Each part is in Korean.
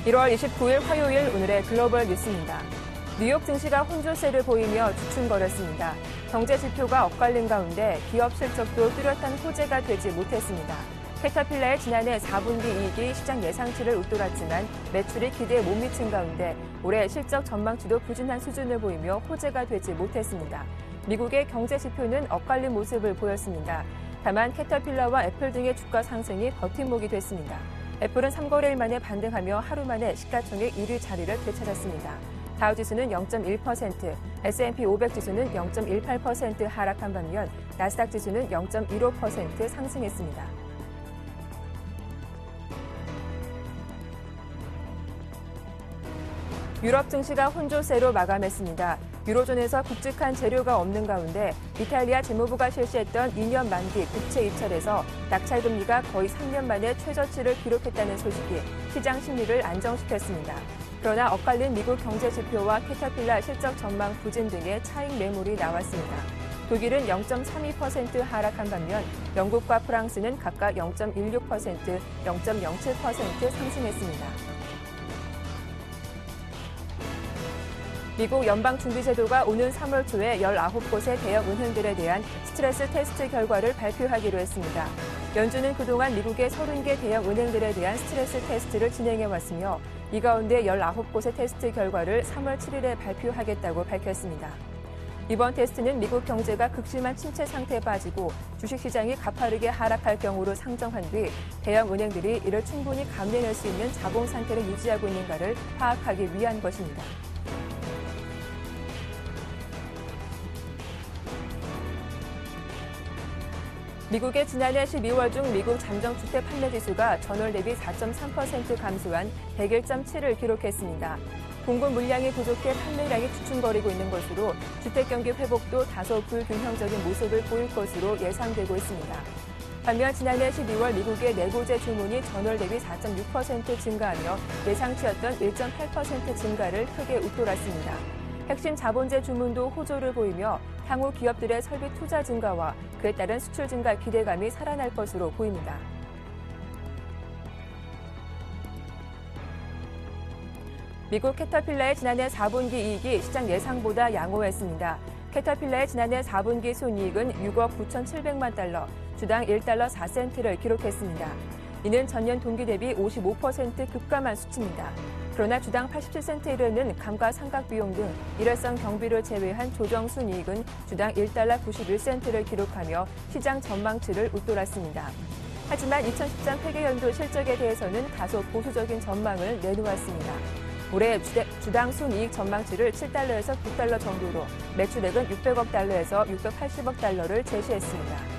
1월 29일 화요일 오늘의 글로벌 뉴스입니다. 뉴욕 증시가 혼조세를 보이며 주춤거렸습니다. 경제 지표가 엇갈린 가운데 기업 실적도 뚜렷한 호재가 되지 못했습니다. 캐터필러의 지난해 4분기 이익이 시장 예상치를 웃돌았지만 매출이 기대에 못 미친 가운데 올해 실적 전망치도 부진한 수준을 보이며 호재가 되지 못했습니다. 미국의 경제 지표는 엇갈린 모습을 보였습니다. 다만 캐터필러와 애플 등의 주가 상승이 버팀목이 됐습니다. 애플은 3거래일 만에 반등하며 하루 만에 시가총액 1위 자리를 되찾았습니다. 다우지수는 0.1%, S&P 500 지수는 0.18% 하락한 반면 나스닥 지수는 0.15% 상승했습니다. 유럽 증시가 혼조세로 마감했습니다. 유로존에서 굵직한 재료가 없는 가운데 이탈리아 재무부가 실시했던 2년 만기 국채 입찰에서 낙찰금리가 거의 3년 만에 최저치를 기록했다는 소식이 시장 심리를 안정시켰습니다. 그러나 엇갈린 미국 경제 지표와 캐터필러 실적 전망 부진 등의 차익 매물이 나왔습니다. 독일은 0.32% 하락한 반면 영국과 프랑스는 각각 0.16%, 0.07% 상승했습니다. 미국 연방준비제도가 오는 3월 초에 19곳의 대형 은행들에 대한 스트레스 테스트 결과를 발표하기로 했습니다. 연준은 그동안 미국의 30개 대형 은행들에 대한 스트레스 테스트를 진행해왔으며 이 가운데 19곳의 테스트 결과를 3월 7일에 발표하겠다고 밝혔습니다. 이번 테스트는 미국 경제가 극심한 침체 상태에 빠지고 주식시장이 가파르게 하락할 경우로 상정한 뒤 대형 은행들이 이를 충분히 감내할 수 있는 자본 상태를 유지하고 있는가를 파악하기 위한 것입니다. 미국의 지난해 12월 중 미국 잠정주택 판매 지수가 전월 대비 4.3% 감소한 101.7을 기록했습니다. 공급 물량이 부족해 판매량이 주춤거리고 있는 것으로 주택 경기 회복도 다소 불균형적인 모습을 보일 것으로 예상되고 있습니다. 반면 지난해 12월 미국의 내고재 주문이 전월 대비 4.6% 증가하며 예상치였던 1.8% 증가를 크게 웃돌았습니다. 핵심 자본재 주문도 호조를 보이며 향후 기업들의 설비 투자 증가와 그에 따른 수출 증가 기대감이 살아날 것으로 보입니다. 미국 캐터필러의 지난해 4분기 이익이 시장 예상보다 양호했습니다. 캐터필러의 지난해 4분기 순이익은 6억 9,700만 달러, 주당 1달러 4센트를 기록했습니다. 이는 전년 동기 대비 55% 급감한 수치입니다. 그러나 주당 87센트에 이르는 감가상각 비용 등 일회성 경비를 제외한 조정 순이익은 주당 1달러 91센트를 기록하며 시장 전망치를 웃돌았습니다. 하지만 2013 회계연도 실적에 대해서는 다소 보수적인 전망을 내놓았습니다. 올해 주당 순이익 전망치를 7달러에서 9달러 정도로 매출액은 600억 달러에서 680억 달러를 제시했습니다.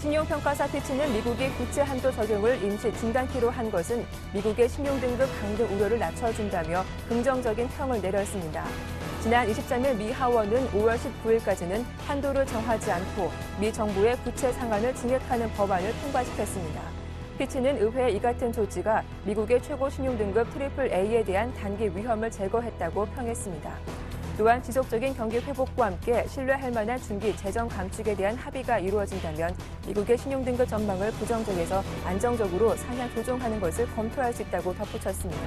신용평가사 피치는 미국이 국채 한도 적용을 임시 중단키로 한 것은 미국의 신용등급 강등 우려를 낮춰준다며 긍정적인 평을 내렸습니다. 지난 23일 미 하원은 5월 19일까지는 한도를 정하지 않고 미 정부의 부채 상한을 증액하는 법안을 통과시켰습니다. 피치는 의회의 이 같은 조치가 미국의 최고 신용등급 AAA에 대한 단기 위험을 제거했다고 평했습니다. 또한 지속적인 경기 회복과 함께 신뢰할 만한 중기 재정 감축에 대한 합의가 이루어진다면 미국의 신용등급 전망을 부정적에서 안정적으로 상향 조정하는 것을 검토할 수 있다고 덧붙였습니다.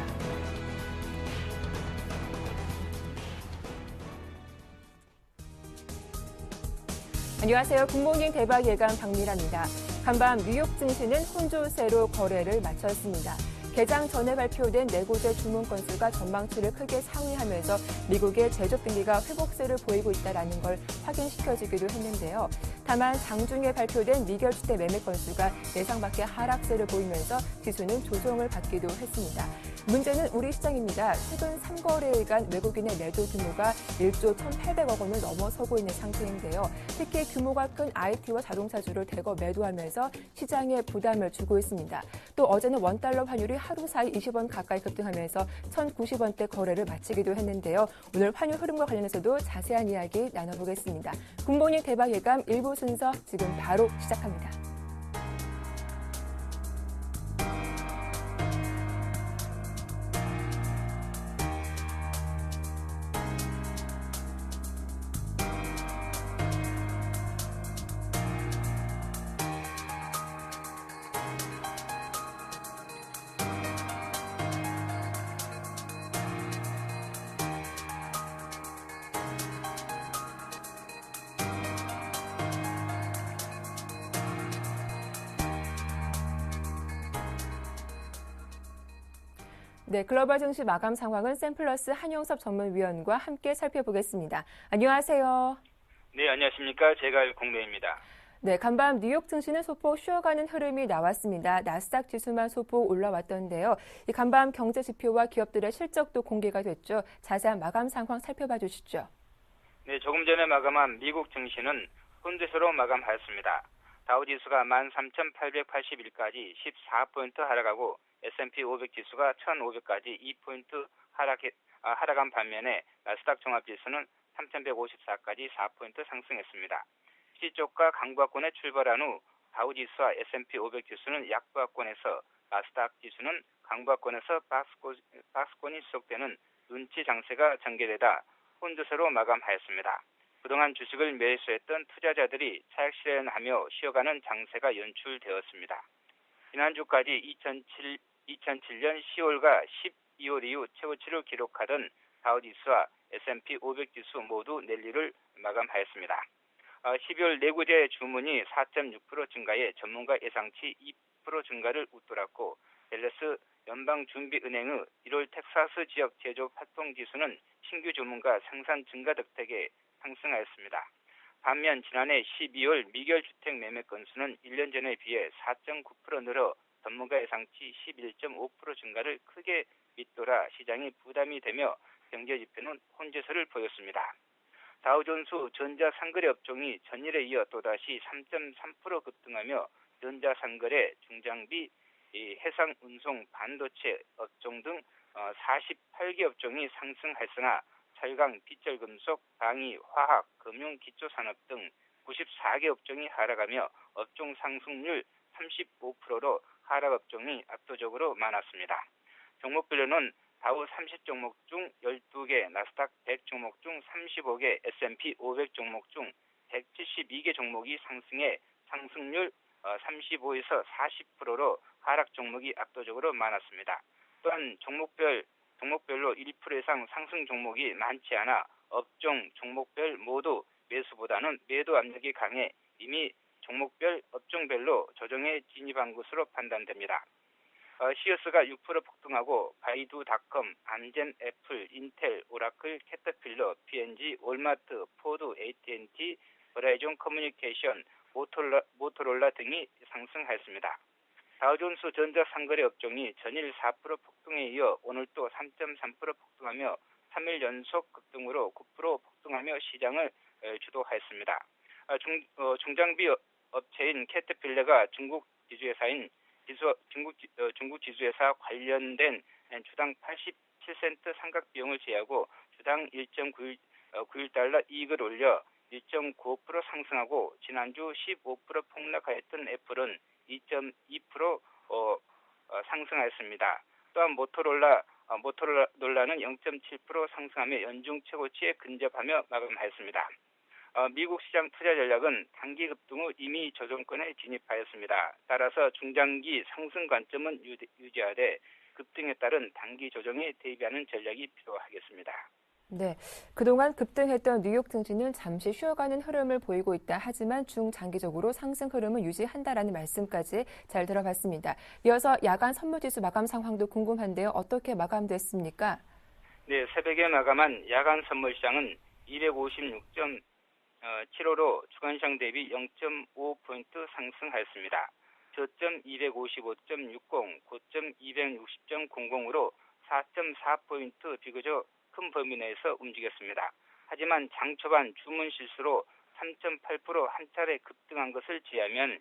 안녕하세요. 굿모닝 대박 예감 박미라입니다. 간밤 뉴욕 증시는 혼조세로 거래를 마쳤습니다. 개장 전에 발표된 내고재 주문 건수가 전망치를 크게 상회하면서 미국의 제조업 경기가 회복세를 보이고 있다는 걸 확인시켜주기도 했는데요. 다만 장중에 발표된 미결주택 매매 건수가 예상 밖의 하락세를 보이면서 지수는 조정을 받기도 했습니다. 문제는 우리 시장입니다. 최근 3거래일간 외국인의 매도 규모가 1조 1,800억 원을 넘어서고 있는 상태인데요. 특히 규모가 큰 IT와 자동차주를 대거 매도하면서 시장에 부담을 주고 있습니다. 또 어제는 원달러 환율이 하루 사이 20원 가까이 급등하면서 1,090원대 거래를 마치기도 했는데요. 오늘 환율 흐름과 관련해서도 자세한 이야기 나눠보겠습니다. 굿모닝 대박 예감 1부 순서 지금 바로 시작합니다. 네, 글로벌 증시 마감 상황은 샘플러스 한용섭 전문위원과 함께 살펴보겠습니다. 안녕하세요. 네, 안녕하십니까. 제갈공매입니다. 네, 간밤 뉴욕 증시는 소폭 쉬어가는 흐름이 나왔습니다. 나스닥 지수만 소폭 올라왔던데요. 이 간밤 경제 지표와 기업들의 실적도 공개가 됐죠. 자세한 마감 상황 살펴봐 주시죠. 네, 조금 전에 마감한 미국 증시는 혼재세로 마감하였습니다. 다우지수가 13,881까지 14포인트 하락하고 S&P 500 지수가 1,500까지 2포인트 하락한 반면에 나스닥 종합지수는 3,154까지 4포인트 상승했습니다. 시초가 강보합권에 출발한 후 다우지수와 S&P 500 지수는 약보합권에서 나스닥 지수는 강보합권에서 박스권이 지속되는 눈치 장세가 전개되다 혼조세로 마감하였습니다. 그동안 주식을 매수했던 투자자들이 차익 실현하며 쉬어가는 장세가 연출되었습니다. 지난주까지 2007년 10월과 12월 이후 최고치를 기록하던 다우지수와 S&P 500 지수 모두 랠리를 마감하였습니다. 12월 내구재 주문이 4.6% 증가해 전문가 예상치 2% 증가를 웃돌았고 댈러스 연방준비은행의 1월 텍사스 지역 제조업 활동 지수는 신규 주문과 생산 증가 덕택에 상승하였습니다. 반면 지난해 12월 미결 주택 매매 건수는 1년 전에 비해 4.9% 늘어 전문가 예상치 11.5% 증가를 크게 밑돌아 시장이 부담이 되며 경제 지표는 혼재세를 보였습니다. 다우존스 전자상거래 업종이 전일에 이어 또다시 3.3% 급등하며 전자상거래, 중장비, 해상 운송, 반도체 업종 등 48개 업종이 상승했으나 철강, 빗절금속, 방위, 화학, 금융, 기초산업 등 94개 업종이 하락하며 업종 상승률 35%로 하락 업종이 압도적으로 많았습니다. 종목별로는 다우 30종목 중 12개, 나스닥 100 종목 중 35개, S&P 500 종목 중 172개 종목이 상승해 상승률 35에서 40%로 하락 종목이 압도적으로 많았습니다. 또한 종목별로 1% 이상 상승 종목이 많지 않아 업종, 종목별 모두 매수보다는 매도 압력이 강해 이미 종목별, 업종별로 조정에 진입한 것으로 판단됩니다. 시어스가 6% 폭등하고 바이두닷컴, 암젠, 애플, 인텔, 오라클, 캐터필러, P&G, 월마트, 포드, AT&T, 버라이즌 커뮤니케이션, 모토롤라 등이 상승했습니다. 다우존스 전자상거래 업종이 전일 4% 폭등에 이어 오늘 또 3.3% 폭등하며 3일 연속 급등으로 9% 폭등하며 시장을 주도했습니다. 중장비 업체인 캐터필러가 중국 지주회사 관련된 주당 87센트 삼각 비용을 제하고 주당 1.91달러 이익을 올려 1.95% 상승하고 지난주 15% 폭락하였던 애플은 2.2% 상승하였습니다. 또한 모토로라는 0.7% 상승하며 연중 최고치에 근접하며 마감하였습니다. 미국 시장 투자 전략은 단기 급등 후 이미 조정권에 진입하였습니다. 따라서 중장기 상승 관점은 유지하되 급등에 따른 단기 조정에 대비하는 전략이 필요하겠습니다. 네, 그동안 급등했던 뉴욕 증시는 잠시 쉬어가는 흐름을 보이고 있다. 하지만 중장기적으로 상승 흐름을 유지한다라는 말씀까지 잘 들어봤습니다. 이어서 야간 선물지수 마감 상황도 궁금한데요. 어떻게 마감됐습니까? 네, 새벽에 마감한 야간 선물시장은 256.75로 주간시장 대비 0.5포인트 상승하였습니다. 저점 255.60, 고점 260.00으로 4.4포인트 비교적 큰 범위 내에서 움직였습니다. 하지만 장 초반 주문 실수로 3.8% 한 차례 급등한 것을 제하면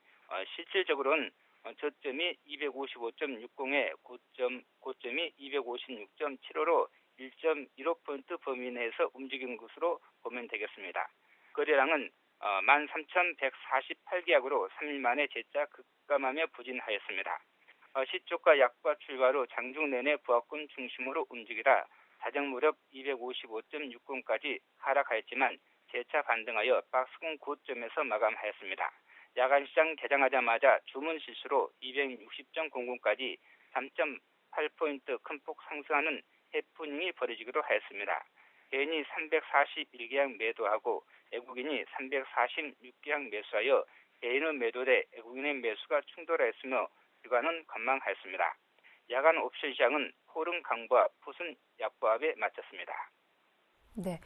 실질적으로는 저점이 255.60에 고점이 256.75로 1.15포인트 범위 내에서 움직인 것으로 보면 되겠습니다. 거래량은 13,148계약으로 3일 만에 재차 급감하며 부진하였습니다. 시초가 약과 출발 후 장중 내내 부합권 중심으로 움직이다 사정 무렵 255.60까지 하락하였지만 재차 반등하여 박스권 고점에서 마감하였습니다. 야간 시장 개장하자마자 주문 실수로 260.00까지 3.8포인트 큰 폭 상승하는 해프닝이 벌어지기도 하였습니다. 개인이 341계약 매도하고 외국인이 346계약 매수하여 개인의 매도 대 외국인의 매수가 충돌하였으며 기관은 관망하였습니다. 야간 옵션 시장은 포름 강보와 푸슨 약보합에 마쳤습니다. 네,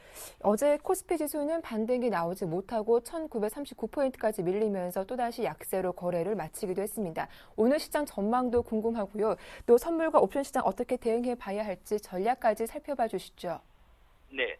어제 코스피 지수는 반등이 나오지 못하고 1939포인트까지 밀리면서 또다시 약세로 거래를 마치기도 했습니다. 오늘 시장 전망도 궁금하고요. 또 선물과 옵션 시장 어떻게 대응해 봐야 할지 전략까지 살펴봐 주시죠. 네,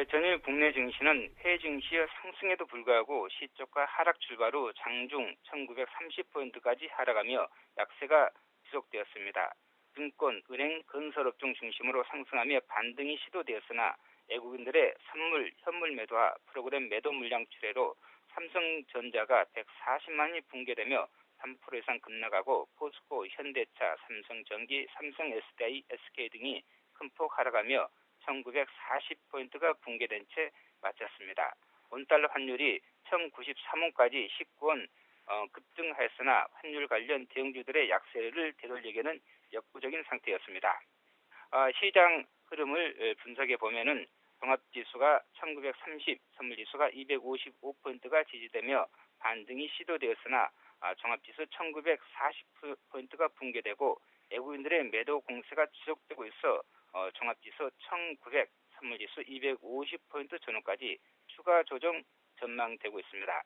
전일 국내 증시는 해외 증시의 상승에도 불구하고 시초가 하락 출발후 장중 1930포인트까지 하락하며 약세가 지속되었습니다. 증권, 은행, 건설업종 중심으로 상승하며 반등이 시도되었으나 외국인들의 선물, 현물 매도와 프로그램 매도 물량 출회로 삼성전자가 140만이 붕괴되며 3% 이상 급락하고 포스코, 현대차, 삼성전기, 삼성 SDI, SK 등이 큰 폭 하락하며 1940포인트가 붕괴된 채 마쳤습니다. 원달러 환율이 1093원까지 19원 급등하였으나 환율 관련 대형주들의 약세를 되돌리기에는 역부족인 상태였습니다. 시장 흐름을 분석해 보면은 종합지수가 1930, 선물지수가 255포인트가 지지되며 반등이 시도되었으나 종합지수 1940포인트가 붕괴되고 외국인들의 매도 공세가 지속되고 있어 종합지수 1900, 선물지수 250포인트 전후까지 추가 조정 전망되고 있습니다.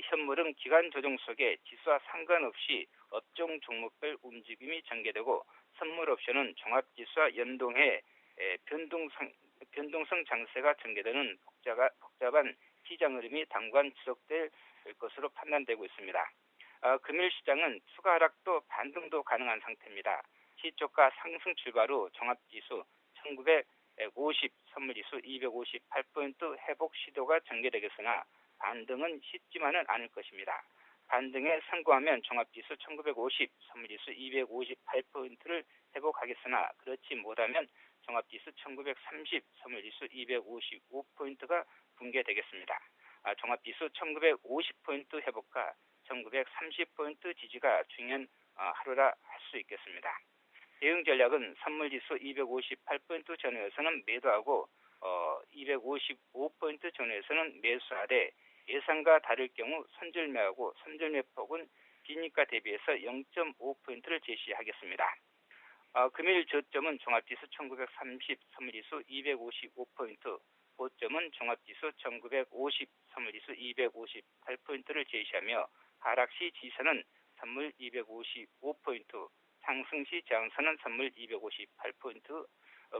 현물은 기간 조정 속에 지수와 상관없이 업종 종목별 움직임이 전개되고 선물 옵션은 종합지수와 연동해 변동성 장세가 전개되는 복잡한 시장 흐름이 당분 지속될 것으로 판단되고 있습니다. 금일 시장은 추가 하락도 반등도 가능한 상태입니다. 시초가 상승 출발 후 종합지수 1950, 선물지수 258포인트 회복 시도가 전개되겠으나 반등은 쉽지만은 않을 것입니다. 반등에 성공하면 종합지수 1950, 선물지수 258포인트를 회복하겠으나 그렇지 못하면 종합지수 1930, 선물지수 255포인트가 붕괴되겠습니다. 종합지수 1950포인트 회복과 1930포인트 지지가 중요한 하루라 할 수 있겠습니다. 대응 전략은 선물지수 258포인트 전후에서는 매도하고 255포인트 전후에서는 매수하되 예상과 다를 경우 선절매하고 선절매 폭은 비니가 대비해서 0.5포인트를 제시하겠습니다. 금일 저점은 종합지수 1930, 선물지수 255포인트, 고점은 종합지수 1950, 선물지수 258포인트를 제시하며 하락시 지선은 선물 255포인트, 상승시 저항선은 선물 258포인트,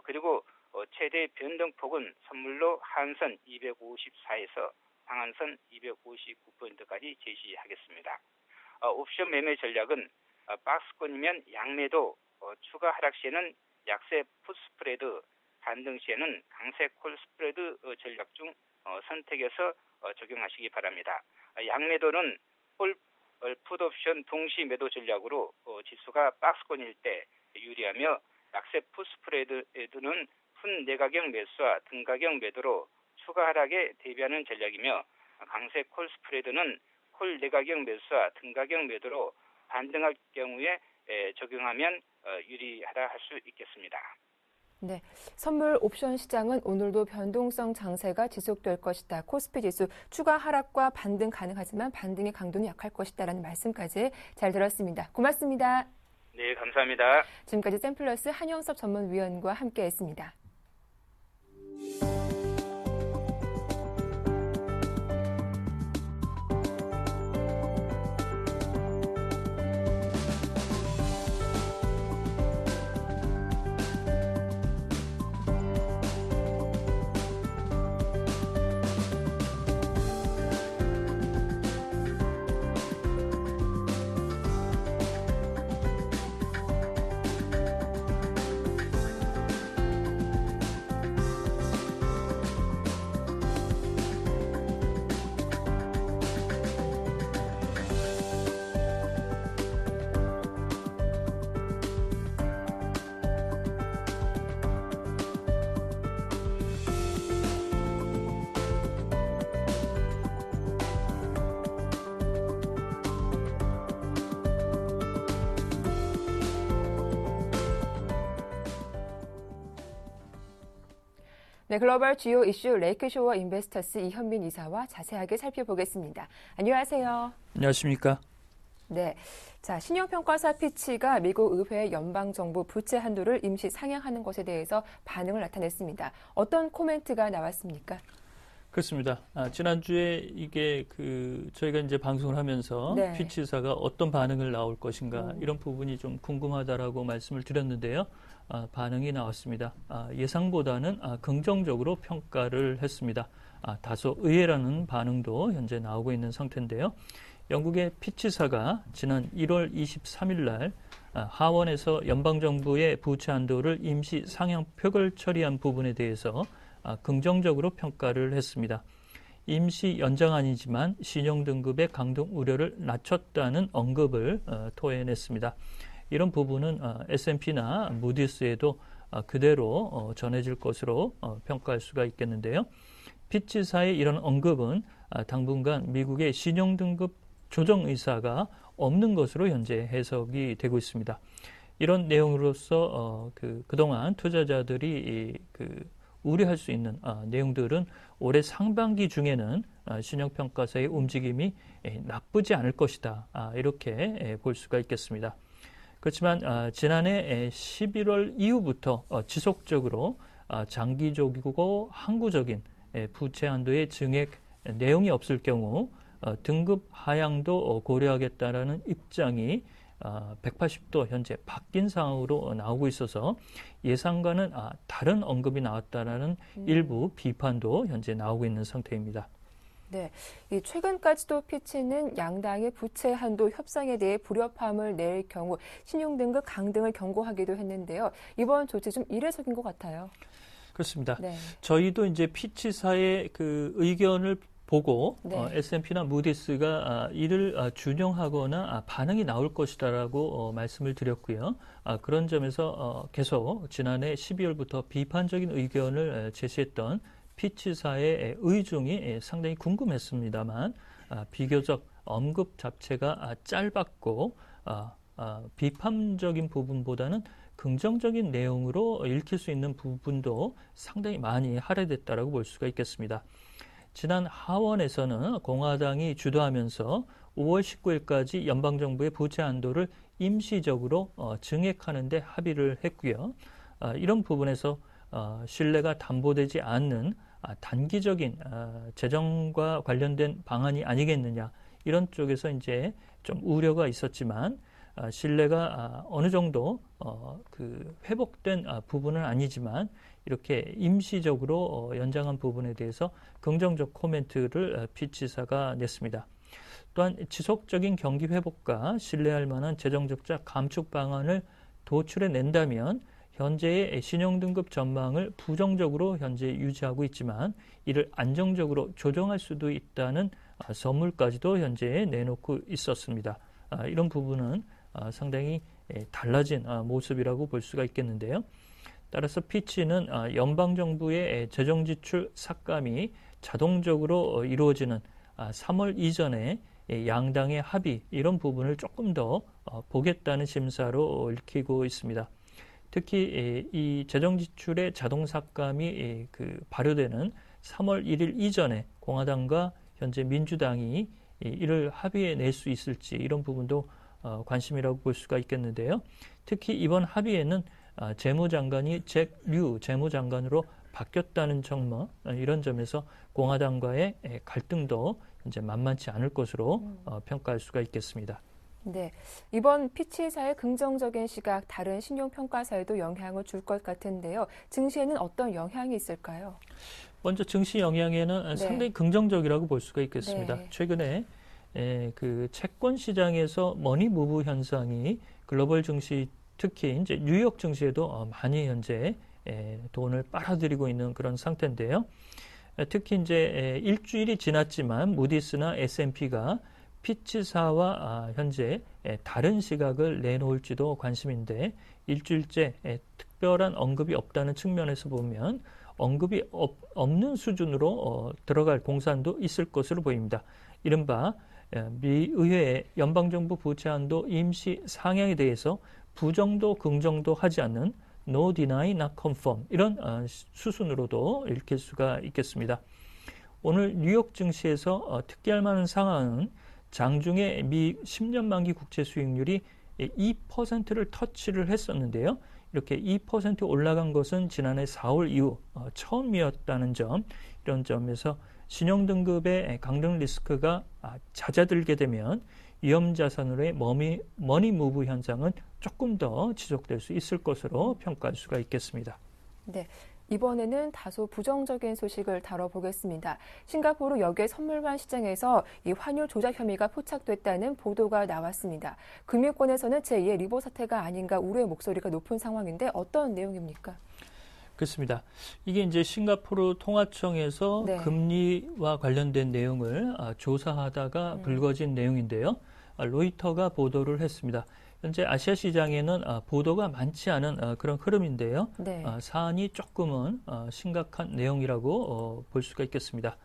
그리고 최대 변동폭은 선물로 하한선 254에서 상한선 259포인트까지 제시하겠습니다. 옵션 매매 전략은 박스권이면 양매도, 추가 하락 시에는 약세 풋 스프레드, 반등 시에는 강세 콜 스프레드 전략 중 선택해서 적용하시기 바랍니다. 양매도는 콜 풋 옵션 동시 매도 전략으로 지수가 박스권일 때 유리하며 약세 풋 스프레드는 푼 내가격 매수와 등가격 매도로 추가 하락에 대비하는 전략이며 강세 콜 스프레드는 콜 내가격 매수와 등가격 매도로 반등할 경우에 적용하면 유리하다 할 수 있겠습니다. 네, 선물 옵션 시장은 오늘도 변동성 장세가 지속될 것이다. 코스피 지수 추가 하락과 반등 가능하지만 반등의 강도는 약할 것이다라는 말씀까지 잘 들었습니다. 고맙습니다. 네, 감사합니다. 지금까지 샘플러스 한영섭 전문위원과 함께했습니다. 네, 글로벌 주요 이슈 레이크쇼어 인베스터스 이현민 이사와 자세하게 살펴보겠습니다. 안녕하세요. 안녕하십니까? 네. 자, 신용평가사 피치가 미국 의회 연방정부 부채 한도를 임시 상향하는 것에 대해서 반응을 나타냈습니다. 어떤 코멘트가 나왔습니까? 그렇습니다. 지난주에 이게 저희가 이제 방송을 하면서 네. 피치사가 어떤 반응을 나올 것인가 이런 부분이 좀 궁금하다라고 말씀을 드렸는데요. 반응이 나왔습니다. 예상보다는 긍정적으로 평가를 했습니다. 다소 의외라는 반응도 현재 나오고 있는 상태인데요. 영국의 피치사가 지난 1월 23일 날 하원에서 연방정부의 부채 한도를 임시 상향 표결 처리한 부분에 대해서 긍정적으로 평가를 했습니다. 임시 연장안이지만 신용등급의 강등 우려를 낮췄다는 언급을 토해냈습니다. 이런 부분은 S&P나 무디스에도 그대로 전해질 것으로 평가할 수가 있겠는데요. 피치사의 이런 언급은 당분간 미국의 신용등급 조정 의사가 없는 것으로 현재 해석이 되고 있습니다. 이런 내용으로서 그동안 투자자들이 우려할 수 있는 내용들은 올해 상반기 중에는 신용평가사의 움직임이 나쁘지 않을 것이다. 이렇게 볼 수가 있겠습니다. 그렇지만 지난해 11월 이후부터 지속적으로 장기적이고 항구적인 부채 한도의 증액 내용이 없을 경우 등급 하향도 고려하겠다라는 입장이 180도 현재 바뀐 상황으로 나오고 있어서 예상과는 다른 언급이 나왔다라는 일부 비판도 현재 나오고 있는 상태입니다. 네, 최근까지도 피치는 양당의 부채 한도 협상에 대해 불협화음을 낼 경우 신용등급 강등을 경고하기도 했는데요. 이번 조치 좀 이례적인 것 같아요. 그렇습니다. 네. 저희도 이제 피치사의 의견을 보고 네. S&P나 무디스가 이를 준용하거나 반응이 나올 것이다라고 말씀을 드렸고요. 그런 점에서 계속 지난해 12월부터 비판적인 의견을 제시했던 피치사의 의중이 상당히 궁금했습니다만 비교적 언급 자체가 짧았고 비판적인 부분보다는 긍정적인 내용으로 읽힐 수 있는 부분도 상당히 많이 할애됐다라고 볼 수가 있겠습니다. 지난 하원에서는 공화당이 주도하면서 5월 19일까지 연방정부의 부채 한도를 임시적으로 증액하는 데 합의를 했고요. 이런 부분에서 신뢰가 담보되지 않는 단기적인 재정과 관련된 방안이 아니겠느냐 이런 쪽에서 이제 좀 우려가 있었지만 신뢰가 어느 정도 회복된 부분은 아니지만 이렇게 임시적으로 연장한 부분에 대해서 긍정적 코멘트를 피치사가 냈습니다. 또한 지속적인 경기 회복과 신뢰할 만한 재정 적자 감축 방안을 도출해 낸다면 현재의 신용등급 전망을 부정적으로 현재 유지하고 있지만 이를 안정적으로 조정할 수도 있다는 선물까지도 현재 내놓고 있었습니다. 이런 부분은 상당히 달라진 모습이라고 볼 수가 있겠는데요. 따라서 피치는 연방정부의 재정지출 삭감이 자동적으로 이루어지는 3월 이전에 양당의 합의 이런 부분을 조금 더 보겠다는 심사로 읽히고 있습니다. 특히 이 재정지출의 자동 삭감이 발효되는 3월 1일 이전에 공화당과 현재 민주당이 이를 합의해 낼 수 있을지 이런 부분도 관심이라고 볼 수가 있겠는데요. 특히 이번 합의에는 재무장관이 잭 류 재무장관으로 바뀌었다는 점 이런 점에서 공화당과의 갈등도 이제 만만치 않을 것으로 평가할 수가 있겠습니다. 네, 이번 피치사의 긍정적인 시각 다른 신용평가사에도 영향을 줄 것 같은데요. 증시에는 어떤 영향이 있을까요? 먼저 증시 영향에는 상당히 긍정적이라고 볼 수가 있겠습니다. 네. 최근에 채권 시장에서 머니 무브 현상이 글로벌 증시 특히 이제 뉴욕 증시에도 많이 현재 돈을 빨아들이고 있는 그런 상태인데요. 특히 이제 일주일이 지났지만 무디스나 S&P가 피치사와 현재 다른 시각을 내놓을지도 관심인데 일주일째 특별한 언급이 없다는 측면에서 보면 언급이 없는 수준으로 들어갈 공산도 있을 것으로 보입니다. 이른바 미 의회의 연방정부 부채 한도 임시 상향에 대해서 부정도 긍정도 하지 않는 no deny, not confirm 이런 수순으로도 읽힐 수가 있겠습니다. 오늘 뉴욕 증시에서 특기할 만한 상황은 장중에 미 10년 만기 국채 수익률이 2%를 터치를 했었는데요. 이렇게 2% 올라간 것은 지난해 4월 이후 처음이었다는 점, 이런 점에서 신용등급의 강등 리스크가 잦아들게 되면 위험자산으로의 머니 무브 현상은 조금 더 지속될 수 있을 것으로 평가할 수가 있겠습니다. 네. 이번에는 다소 부정적인 소식을 다뤄보겠습니다. 싱가포르 역외 선물관 시장에서 이 환율 조작 혐의가 포착됐다는 보도가 나왔습니다. 금융권에서는 제2의 리보 사태가 아닌가 우려의 목소리가 높은 상황인데 어떤 내용입니까? 그렇습니다. 이게 이제 싱가포르 통화청에서 네. 금리와 관련된 내용을 조사하다가 불거진 내용인데요. 로이터가 보도를 했습니다. 현재 아시아 시장에는 보도가 많지 않은 그런 흐름인데요. 네. 사안이 조금은 심각한 내용이라고 볼 수가 있겠습니다.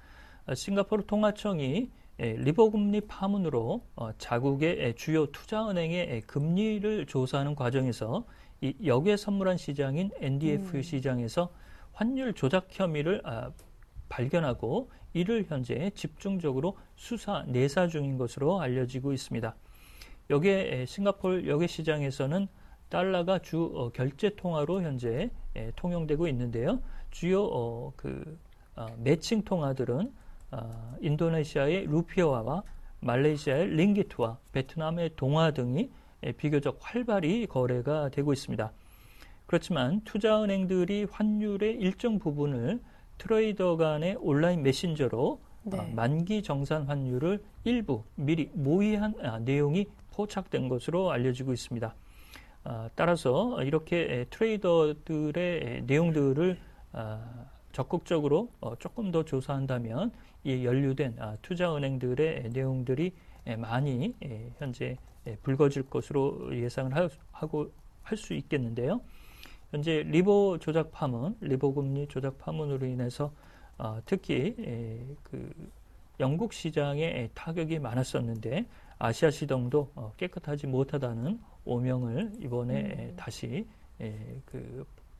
싱가포르 통화청이 리보 금리 파문으로 자국의 주요 투자은행의 금리를 조사하는 과정에서 이 역외 선물한 시장인 NDF 시장에서 환율 조작 혐의를 발견하고 이를 현재 집중적으로 수사 내사 중인 것으로 알려지고 있습니다. 여기에 싱가포르 역외 시장에서는 달러가 주 결제 통화로 현재 통용되고 있는데요. 주요 매칭 통화들은 인도네시아의 루피아와 말레이시아의 링기트와 베트남의 동화 등이 비교적 활발히 거래가 되고 있습니다. 그렇지만 투자은행들이 환율의 일정 부분을 트레이더 간의 온라인 메신저로 네. 만기 정산 환율을 일부 미리 모의한 내용이 포착된 것으로 알려지고 있습니다. 따라서 이렇게 트레이더들의 내용들을 적극적으로 조금 더 조사한다면 이 연루된 투자은행들의 내용들이 많이 현재 불거질 것으로 예상을 할 수 있겠는데요. 현재 리보 조작 파문, 리보 금리 조작 파문으로 인해서 특히 영국 시장에 타격이 많았었는데 아시아 시장도 깨끗하지 못하다는 오명을 이번에 다시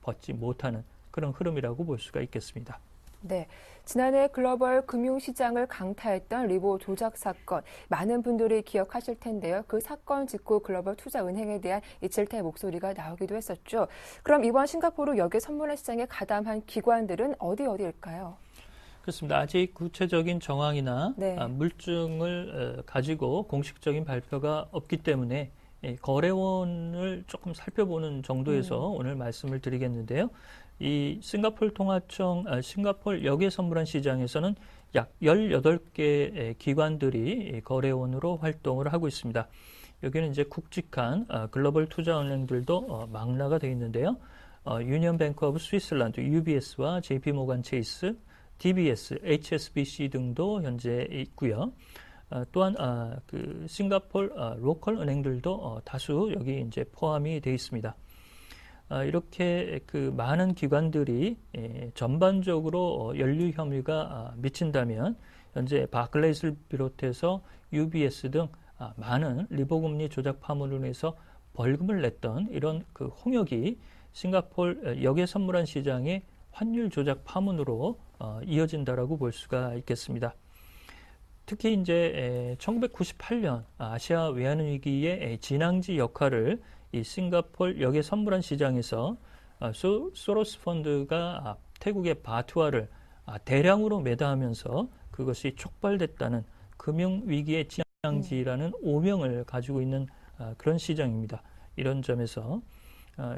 벗지 못하는 그런 흐름이라고 볼 수가 있겠습니다. 네, 지난해 글로벌 금융시장을 강타했던 리보 조작 사건, 많은 분들이 기억하실 텐데요. 그 사건 직후 글로벌 투자은행에 대한 이칠타의 목소리가 나오기도 했었죠. 그럼 이번 싱가포르 역외 선물한 시장에 가담한 기관들은 어디일까요? 그렇습니다. 아직 구체적인 정황이나 네. 물증을 가지고 공식적인 발표가 없기 때문에 거래원을 조금 살펴보는 정도에서 오늘 말씀을 드리겠는데요. 이 싱가포르 통화청, 싱가포르 역외 선물한 시장에서는 약 18개 기관들이 거래원으로 활동을 하고 있습니다. 여기는 이제 굵직한 글로벌 투자은행들도 망라가 되어 있는데요. 유니언 뱅크 오브 스위스랜드, UBS와 JP 모간 체이스, DBS, HSBC 등도 현재 있고요. 또한 싱가포르 로컬 은행들도 다수 여기 이제 포함이 되어 있습니다. 이렇게 많은 기관들이 전반적으로 연루 혐의가 미친다면 현재 바클레이스를 비롯해서 UBS 등 많은 리보 금리 조작 파문으로 인해서 벌금을 냈던 이런 홍역이 싱가포르 역외 선물한 시장의 환율 조작 파문으로 이어진다라고 볼 수가 있겠습니다. 특히 이제 1998년 아시아 외환 위기의 진앙지 역할을 이 싱가포르 역외 선물한 시장에서 소로스 펀드가 태국의 바투아를 대량으로 매도하면서 그것이 촉발됐다는 금융 위기의 진앙지라는 오명을 가지고 있는 그런 시장입니다. 이런 점에서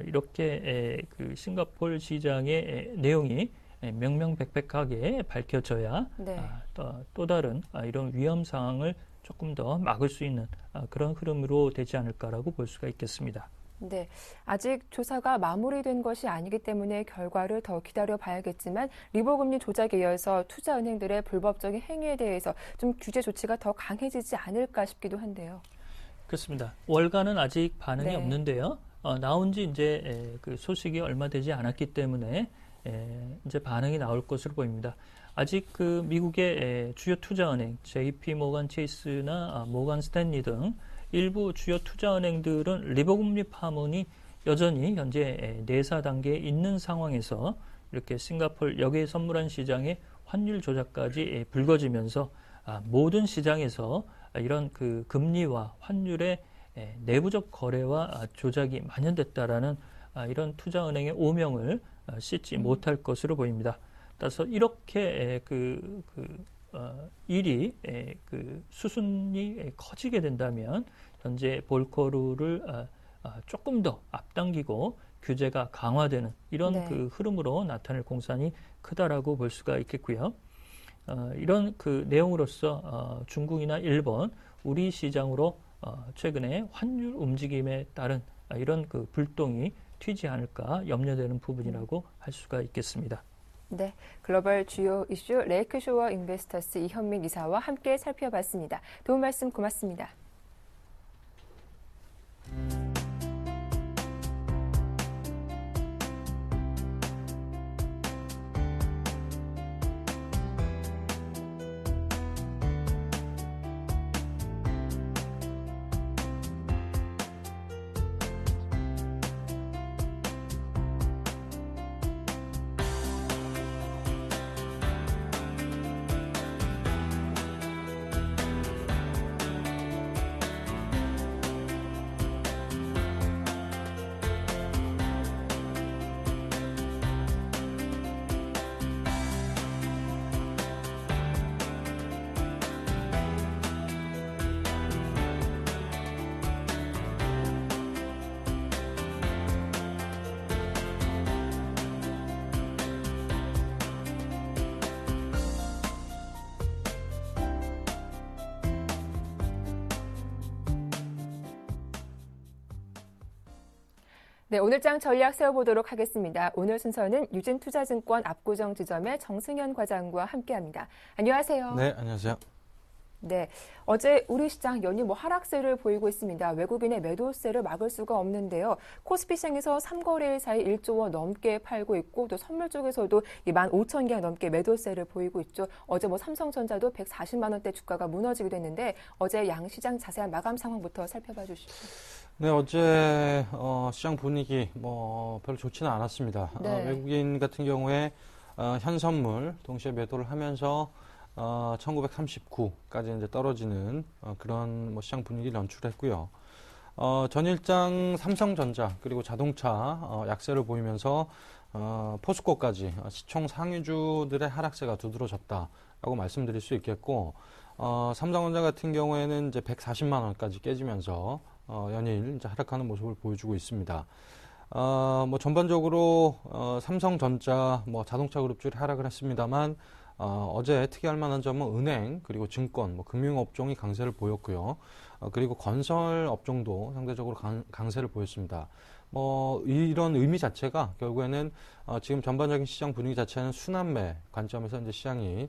이렇게 싱가포르 시장의 내용이 명명백백하게 밝혀져야 네. 또 다른 이런 위험 상황을 조금 더 막을 수 있는 그런 흐름으로 되지 않을까라고 볼 수가 있겠습니다. 네, 아직 조사가 마무리된 것이 아니기 때문에 결과를 더 기다려 봐야겠지만 리보 금리 조작에 이어서 투자은행들의 불법적인 행위에 대해서 좀 규제 조치가 더 강해지지 않을까 싶기도 한데요. 그렇습니다. 월가는 아직 반응이 네. 없는데요. 나온 지 이제 그 소식이 얼마 되지 않았기 때문에 이제 반응이 나올 것으로 보입니다. 아직 미국의 주요 투자은행, JP 모간 체이스나 모간 스탠리 등 일부 주요 투자은행들은 리보 금리 파문이 여전히 현재 내사 단계에 있는 상황에서 이렇게 싱가포르 역외 선물한 시장의 환율 조작까지 불거지면서 모든 시장에서 이런 그 금리와 환율의 내부적 거래와 조작이 만연됐다라는 이런 투자은행의 오명을 씻지 못할 것으로 보입니다. 따라서 이렇게 일이 그 수순이 커지게 된다면 현재 볼커루를 조금 더 앞당기고 규제가 강화되는 이런 네. 그 흐름으로 나타낼 공산이 크다라고 볼 수가 있겠고요. 이런 그 내용으로서 중국이나 일본, 우리 시장으로 최근에 환율 움직임에 따른 이런 그 불똥이 튀지 않을까 염려되는 부분이라고 할 수가 있겠습니다. 네, 글로벌 주요 이슈 레이크쇼어 인베스터스 이현민 이사와 함께 살펴봤습니다. 도움 말씀 고맙습니다. 네, 오늘장 전략 세워보도록 하겠습니다. 오늘 순서는 유진투자증권 압구정 지점의 정승현 과장과 함께합니다. 안녕하세요. 네, 안녕하세요. 네, 어제 우리 시장 연일 하락세를 보이고 있습니다. 외국인의 매도세를 막을 수가 없는데요. 코스피 시장에서 3거래일 사이 1조 원 넘게 팔고 있고 또 선물 쪽에서도 15,000개 넘게 매도세를 보이고 있죠. 어제 삼성전자도 140만 원대 주가가 무너지기도 했는데 어제 양시장 자세한 마감 상황부터 살펴봐 주시죠. 네, 어제 시장 분위기 별로 좋지는 않았습니다. 네. 외국인 같은 경우에 현선물 동시에 매도를 하면서 1939까지 이제 떨어지는 그런 시장 분위기를 연출했고요. 전일장 삼성전자 그리고 자동차 약세를 보이면서 포스코까지 시총 상위주들의 하락세가 두드러졌다라고 말씀드릴 수 있겠고, 삼성전자 같은 경우에는 이제 140만 원까지 깨지면서 연일 이제 하락하는 모습을 보여주고 있습니다. 전반적으로 삼성전자 자동차 그룹주들이 하락을 했습니다만 어제 특이할 만한 점은 은행 그리고 증권 금융업종이 강세를 보였고요. 그리고 건설 업종도 상대적으로 강세를 보였습니다. 이런 의미 자체가 결국에는 지금 전반적인 시장 분위기 자체는 순환매 관점에서 이제 시장이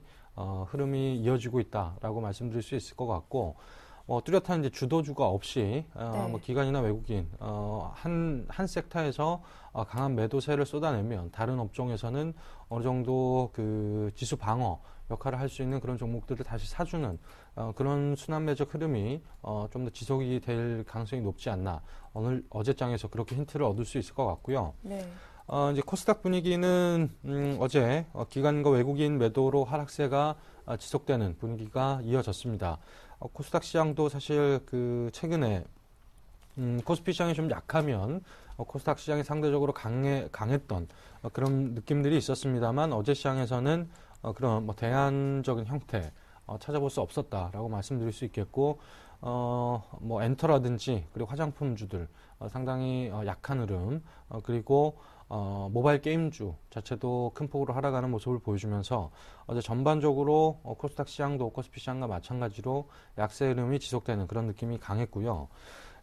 흐름이 이어지고 있다라고 말씀드릴 수 있을 것 같고, 뚜렷한 이제 주도주가 없이 네. 기관이나 외국인 한 섹터에서 강한 매도세를 쏟아내면 다른 업종에서는 어느 정도 그 지수 방어 역할을 할 수 있는 그런 종목들을 다시 사주는 그런 순환매적 흐름이 좀 더 지속이 될 가능성이 높지 않나, 어제장에서 그렇게 힌트를 얻을 수 있을 것 같고요. 네. 이제 코스닥 분위기는 어제 기관과 외국인 매도로 하락세가 지속되는 분위기가 이어졌습니다. 코스닥 시장도 사실 그 최근에 코스피 시장이 좀 약하면 코스닥 시장이 상대적으로 강했던 그런 느낌들이 있었습니다만 어제 시장에서는 그런 대안적인 형태 찾아볼 수 없었다라고 말씀드릴 수 있겠고, 엔터라든지 그리고 화장품주들 상당히 약한 흐름, 그리고 모바일 게임주 자체도 큰 폭으로 하락하는 모습을 보여주면서 어제 전반적으로 코스닥 시장도 코스피 시장과 마찬가지로 약세 흐름이 지속되는 그런 느낌이 강했고요.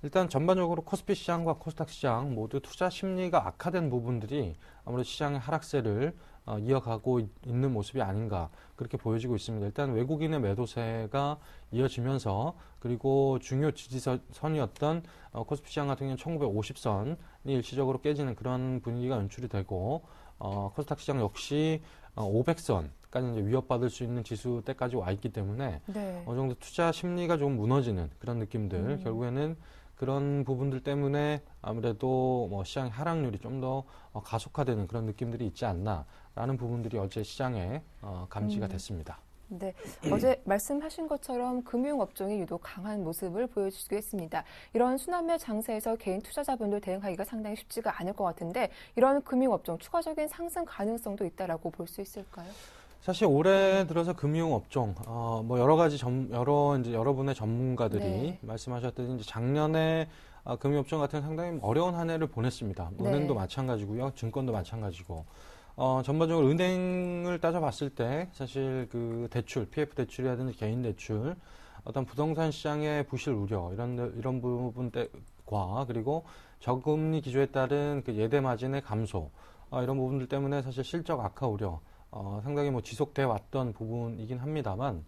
일단 전반적으로 코스피 시장과 코스닥 시장 모두 투자 심리가 악화된 부분들이 아무래도 시장의 하락세를 이어가고 있는 모습이 아닌가 그렇게 보여지고 있습니다. 일단 외국인의 매도세가 이어지면서, 그리고 중요 지지선이었던 코스피 시장 같은 경우는 1950선이 일시적으로 깨지는 그런 분위기가 연출이 되고, 코스닥 시장 역시 500선까지 이제 위협받을 수 있는 지수대까지 와 있기 때문에 네. 어느 정도 투자 심리가 좀 무너지는 그런 느낌들, 결국에는 그런 부분들 때문에 아무래도 시장의 하락률이 좀 더 가속화되는 그런 느낌들이 있지 않나라는 부분들이 어제 시장에 감지가 됐습니다. 네, 어제 말씀하신 것처럼 금융업종이 유독 강한 모습을 보여주고 있습니다. 이런 순환매 장세에서 개인 투자자분들 대응하기가 상당히 쉽지가 않을 것 같은데 이런 금융업종 추가적인 상승 가능성도 있다라고 볼 수 있을까요? 사실 올해 들어서 금융업종, 뭐 여러 가지 이제 여러분의 전문가들이 네. 말씀하셨듯이 이제 작년에 금융업종 같은 상당히 어려운 한 해를 보냈습니다. 뭐 은행도 네. 마찬가지고요, 증권도 마찬가지고. 전반적으로 은행을 따져봤을 때 사실 그 대출, PF 대출이라든지 개인 대출, 어떤 부동산 시장의 부실 우려 이런 부분과 그리고 저금리 기조에 따른 그 예대 마진의 감소 이런 부분들 때문에 사실 실적 악화 우려 상당히 뭐 지속돼 왔던 부분이긴 합니다만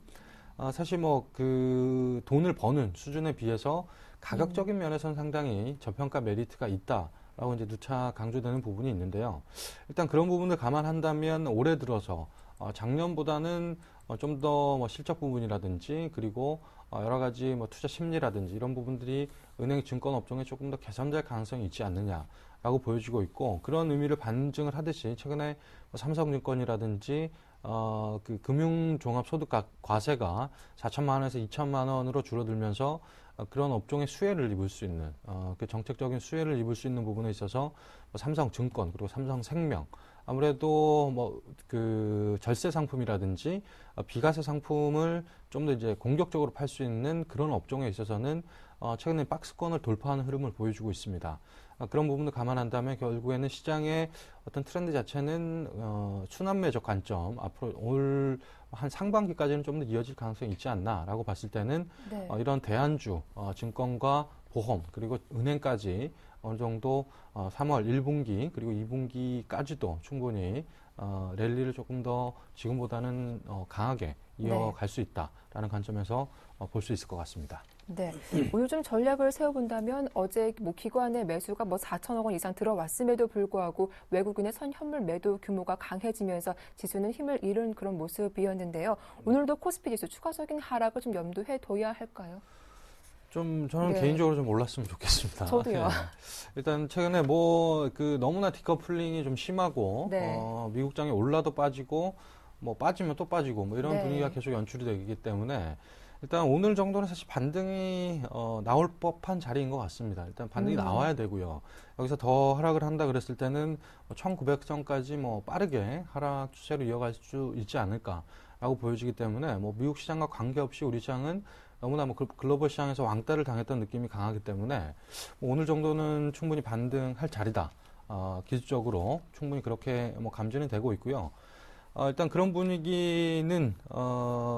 사실 뭐 그 돈을 버는 수준에 비해서 가격적인 면에서는 상당히 저평가 메리트가 있다라고 이제 누차 강조되는 부분이 있는데요. 일단 그런 부분을 감안한다면 올해 들어서 작년보다는 좀 더 뭐 실적 부분이라든지 그리고 여러 가지 뭐 투자 심리라든지 이런 부분들이 은행 증권 업종에 조금 더 개선될 가능성이 있지 않느냐라고 보여지고 있고 그런 의미를 반증을 하듯이 최근에 뭐 삼성증권이라든지 그 금융종합소득 과세가 4천만 원에서 2천만 원으로 줄어들면서 그런 업종의 수혜를 입을 수 있는 그 정책적인 수혜를 입을 수 있는 부분에 있어서 뭐 삼성증권 그리고 삼성생명 아무래도 뭐 그 절세 상품이라든지 비과세 상품을 좀 더 이제 공격적으로 팔 수 있는 그런 업종에 있어서는 최근에 박스권을 돌파하는 흐름을 보여주고 있습니다. 그런 부분을 감안한다면 결국에는 시장의 어떤 트렌드 자체는 순환매적 관점 앞으로 올 한 상반기까지는 좀 더 이어질 가능성이 있지 않나라고 봤을 때는 네. 이런 대안주 증권과 보험 그리고 은행까지 어느 정도 3월 1분기 그리고 2분기까지도 충분히 랠리를 조금 더 지금보다는 강하게 이어갈 수 있다라는 관점에서 볼 수 있을 것 같습니다. 네. 오늘 좀 전략을 세워본다면 어제 뭐 기관의 매수가 뭐 4천억 원 이상 들어왔음에도 불구하고 외국인의 선현물 매도 규모가 강해지면서 지수는 힘을 잃은 그런 모습이었는데요. 오늘도 코스피 지수 추가적인 하락을 좀 염두해 둬야 할까요? 좀 저는 네. 개인적으로 좀 올랐으면 좋겠습니다. 저도요. 네. 일단 최근에 뭐 그 너무나 디커플링이 좀 심하고 네. 미국장이 올라도 빠지고 뭐 빠지면 또 빠지고 뭐 이런 네. 분위기가 계속 연출이 되기 때문에 일단 오늘 정도는 사실 반등이 나올 법한 자리인 것 같습니다. 일단 반등이 나와야 되고요. 여기서 더 하락을 한다 그랬을 때는 1900선까지 뭐 빠르게 하락 추세로 이어갈 수 있지 않을까라고 보여지기 때문에 뭐 미국 시장과 관계없이 우리 시장은 너무나 뭐 글로벌 시장에서 왕따를 당했던 느낌이 강하기 때문에 뭐 오늘 정도는 충분히 반등할 자리다. 기술적으로 충분히 그렇게 뭐 감지는 되고 있고요. 일단 그런 분위기는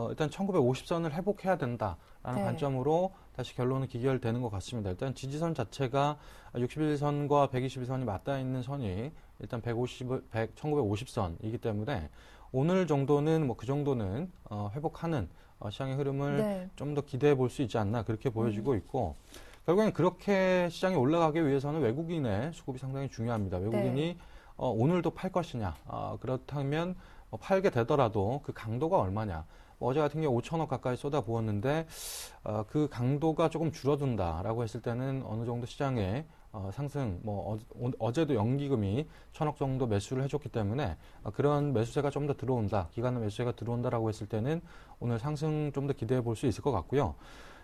일단 1950선을 회복해야 된다라는 네. 관점으로 다시 결론은 기결되는 것 같습니다. 일단 지지선 자체가 61선과 121선이 맞닿아 있는 선이 일단 1950선이기 때문에 오늘 정도는 뭐 그 정도는 회복하는 시장의 흐름을 네. 좀 더 기대해 볼 수 있지 않나 그렇게 보여지고 있고 결국엔 그렇게 시장이 올라가기 위해서는 외국인의 수급이 상당히 중요합니다. 외국인이 오늘도 팔 것이냐 그렇다면 팔게 되더라도 그 강도가 얼마냐 어제 같은 경우 5천억 가까이 쏟아부었는데 그 강도가 조금 줄어든다라고 했을 때는 어느 정도 시장에 상승 어제도 연기금이 1,000억 정도 매수를 해줬기 때문에 그런 매수세가 좀 더 들어온다 기관의 매수세가 들어온다라고 했을 때는 오늘 상승 좀 더 기대해 볼 수 있을 것 같고요.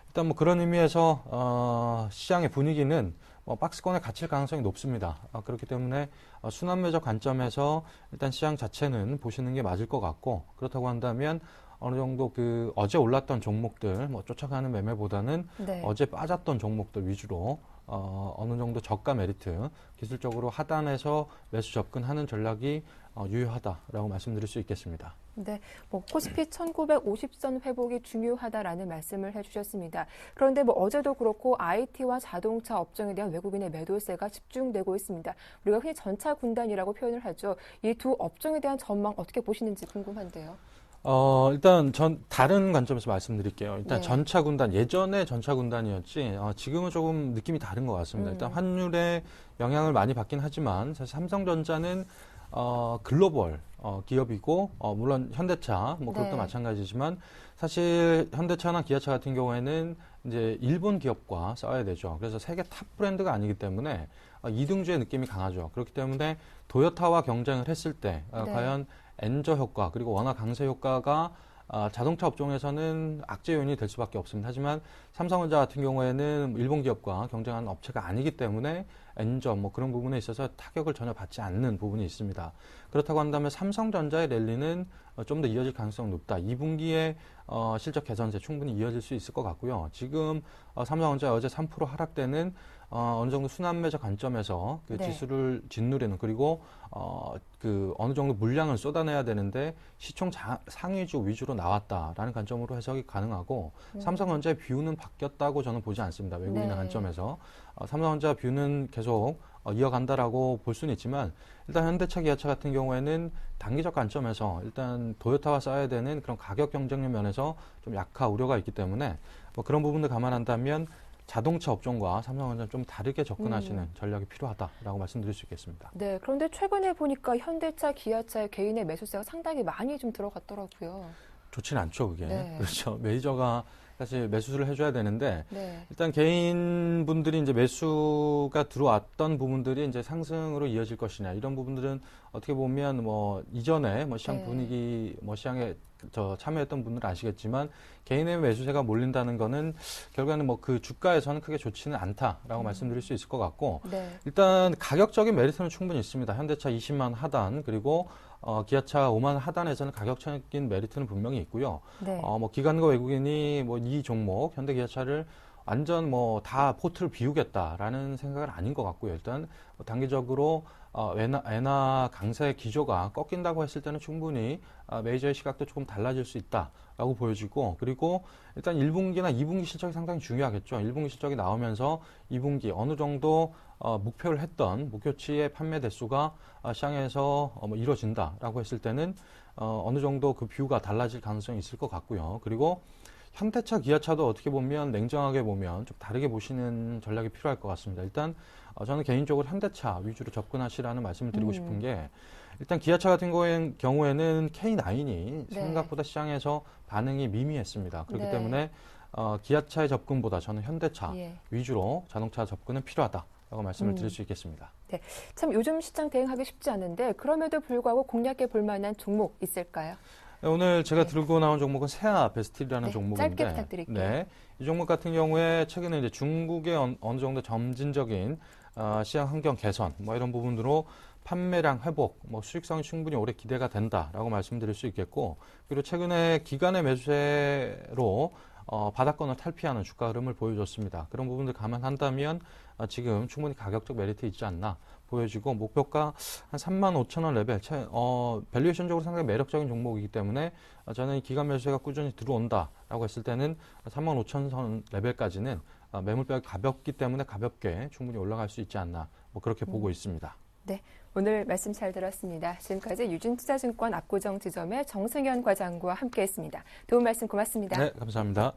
일단 뭐 그런 의미에서 시장의 분위기는 박스권에 갇힐 가능성이 높습니다. 그렇기 때문에 순환매적 관점에서 일단 시장 자체는 보시는 게 맞을 것 같고 그렇다고 한다면 어느 정도 그 어제 올랐던 종목들 쫓아가는 매매보다는 네. 어제 빠졌던 종목들 위주로 어느 정도 저가 메리트 기술적으로 하단에서 매수 접근하는 전략이 유효하다라고 말씀드릴 수 있겠습니다. 네, 뭐 코스피 1950선 회복이 중요하다라는 말씀을 해주셨습니다. 그런데 뭐 어제도 그렇고 IT와 자동차 업종에 대한 외국인의 매도세가 집중되고 있습니다. 우리가 흔히 전차 군단이라고 표현을 하죠. 이 두 업종에 대한 전망 어떻게 보시는지 궁금한데요. 일단 다른 관점에서 말씀드릴게요. 일단 네. 전차 군단, 예전에 전차 군단이었지, 지금은 조금 느낌이 다른 것 같습니다. 일단 환율에 영향을 많이 받긴 하지만, 사실 삼성전자는, 글로벌, 기업이고, 물론 현대차, 뭐 그것도 네. 마찬가지지만, 사실 현대차나 기아차 같은 경우에는 이제 일본 기업과 싸워야 되죠. 그래서 세계 탑 브랜드가 아니기 때문에, 이등주의 느낌이 강하죠. 그렇기 때문에 도요타와 경쟁을 했을 때, 네. 과연 엔저 효과 그리고 원화 강세 효과가 자동차 업종에서는 악재 요인이 될 수밖에 없습니다. 하지만 삼성전자 같은 경우에는 일본 기업과 경쟁하는 업체가 아니기 때문에 엔저 뭐 그런 부분에 있어서 타격을 전혀 받지 않는 부분이 있습니다. 그렇다고 한다면 삼성전자의 랠리는 좀 더 이어질 가능성이 높다. 2분기에 실적 개선세 충분히 이어질 수 있을 것 같고요. 지금 삼성전자 어제 3% 하락되는 어느 정도 순환매적 관점에서 그 네. 지수를 짓누르는 그리고 그 어느 정도 물량을 쏟아내야 되는데 시총 상위주 위주로 나왔다라는 관점으로 해석이 가능하고 삼성전자의 뷰는 바뀌었다고 저는 보지 않습니다. 외국인의 네. 관점에서 삼성전자 뷰는 계속 이어간다라고 볼 수는 있지만 일단 현대차, 기아차 같은 경우에는 단기적 관점에서 일단 도요타와 싸워야 되는 그런 가격 경쟁력 면에서 좀 약화 우려가 있기 때문에 뭐 그런 부분들 감안한다면 자동차 업종과 삼성전자는 좀 다르게 접근하시는 전략이 필요하다라고 말씀드릴 수 있겠습니다. 네, 그런데 최근에 보니까 현대차, 기아차의 개인의 매수세가 상당히 많이 좀 들어갔더라고요. 좋지는 않죠, 그게. 네. 그렇죠. 메이저가 사실 매수를 해줘야 되는데 네. 일단 개인 분들이 이제 매수가 들어왔던 부분들이 이제 상승으로 이어질 것이냐 이런 부분들은 어떻게 보면 뭐 이전에 뭐 시장 네. 분위기 뭐 시장에 참여했던 분들은 아시겠지만 개인의 매수세가 몰린다는 거는 결국에는 뭐 그 주가에서는 크게 좋지는 않다라고 말씀드릴 수 있을 것 같고 네. 일단 가격적인 메리트는 충분히 있습니다. 현대차 20만 하단 그리고 기아차 5만 하단에서는 가격적인 메리트는 분명히 있고요. 네. 뭐 기관과 외국인이 뭐 이 종목 현대 기아차를 완전 뭐 다 포트를 비우겠다라는 생각은 아닌 것 같고요. 일단 뭐 단기적으로 엔화 강세 기조가 꺾인다고 했을 때는 충분히 메이저의 시각도 조금 달라질 수 있다라고 보여지고 그리고 일단 1분기나 2분기 실적이 상당히 중요하겠죠. 1분기 실적이 나오면서 2분기 어느 정도 목표를 했던 목표치의 판매 대수가 시장에서 뭐 이루어진다라고 했을 때는 어느 정도 그 뷰가 달라질 가능성이 있을 것 같고요. 그리고 현대차, 기아차도 어떻게 보면 냉정하게 보면 좀 다르게 보시는 전략이 필요할 것 같습니다. 일단 저는 개인적으로 현대차 위주로 접근하시라는 말씀을 드리고 싶은 게 일단 기아차 같은 경우에는 K9이 네. 생각보다 시장에서 반응이 미미했습니다. 그렇기 네. 때문에 기아차의 접근보다 저는 현대차 예. 위주로 자동차 접근은 필요하다라고 말씀을 드릴 수 있겠습니다. 참 요즘 시장 대응하기 쉽지 않은데 그럼에도 불구하고 공략해 볼 만한 종목 있을까요? 네, 오늘 제가 네. 들고 나온 종목은 세아 베스틸이라는 네, 종목인데 짧게 부탁드릴게요. 네, 이 종목 같은 경우에 최근에 이제 중국의 어느 정도 점진적인 시장 환경 개선 뭐 이런 부분으로 판매량 회복, 뭐 수익성이 충분히 오래 기대가 된다라고 말씀드릴 수 있겠고 그리고 최근에 기관의 매수세로 바닥권을 탈피하는 주가 흐름을 보여줬습니다. 그런 부분들 감안한다면 지금 충분히 가격적 메리트 있지 않나 보여지고 목표가 한 35,000원 레벨, 밸류에이션적으로 상당히 매력적인 종목이기 때문에 저는 이 기관 매수세가 꾸준히 들어온다라고 했을 때는 35,000선 레벨까지는 매물벽이 가볍기 때문에 가볍게 충분히 올라갈 수 있지 않나 뭐 그렇게 보고 있습니다. 네, 오늘 말씀 잘 들었습니다. 지금까지 유진투자증권 압구정 지점의 정승현 과장과 함께했습니다. 도움 말씀 고맙습니다. 네, 감사합니다.